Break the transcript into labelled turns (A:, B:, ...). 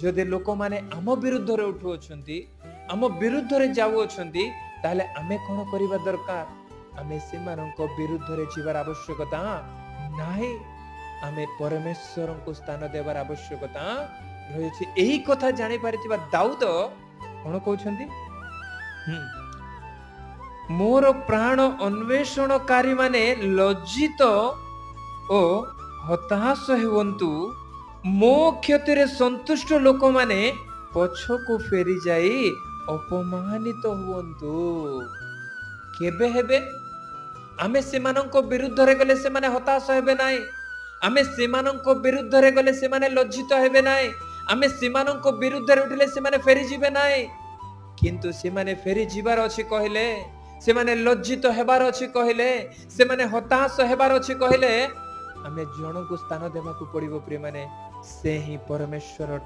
A: ଯଦି ଲୋକମାନେ ଆମ ବିରୁଦ୍ଧରେ ଉଠୁଅଛନ୍ତି, ଆମ ବିରୁଦ୍ଧରେ ଯାଉଅଛନ୍ତି, ତାହେଲେ ଆମେ କଣ କରିବା ଦରକାର? ଆମେ ସେମାନଙ୍କ ବିରୁଦ୍ଧରେ ଯିବାର ଆବଶ୍ୟକତା ନାହିଁ। ଆମେ ପରମେଶ୍ୱରଙ୍କୁ ସ୍ଥାନ ଦେବାର ଆବଶ୍ୟକତା ରହିଛି। ଏହି କଥା ଜାଣିପାରିଥିବା ଦାଉଦ କଣ କହୁଛନ୍ତି? ମୋର ପ୍ରାଣ ଅନ୍ୱେଷଣକାରୀ ମାନେ ଲଜ୍ଜିତ ଓ ହତାଶ ହୁଅନ୍ତୁ, ମୋ କ୍ଷତିରେ ସନ୍ତୁଷ୍ଟ ଲୋକମାନେ ପଛକୁ ଫେରି ଯାଇ ଅପମାନିତ ହୁଅନ୍ତୁ। କେବେ ହେବେ? ଆମେ ସେମାନଙ୍କ ବିରୁଦ୍ଧରେ ଗଲେ ସେମାନେ ହତାଶ ହେବେ ନାହିଁ। ଆମେ ସେମାନଙ୍କ ବିରୁଦ୍ଧରେ ଗଲେ ସେମାନେ ଲଜ୍ଜିତ ହେବେ ନାହିଁ। ଆମେ ସେମାନଙ୍କ ବିରୁଦ୍ଧରେ ଉଠିଲେ ସେମାନେ ଫେରିଯିବେ ନାହିଁ। କିନ୍ତୁ ସେମାନେ ଫେରି ଯିବାର ଅଛି କହିଲେ, ସେମାନେ ଲଜ୍ଜିତ ହେବାର ଅଛି କହିଲେ, ସେମାନେ ହତାଶ ହେବାର ଅଛି କହିଲେ, ଆମେ ଜଣଙ୍କୁ ସ୍ଥାନ ଦେବାକୁ ପଡିବ ପ୍ରିୟମାନେ, ସେ ହିଁ ପରମେଶ୍ୱର।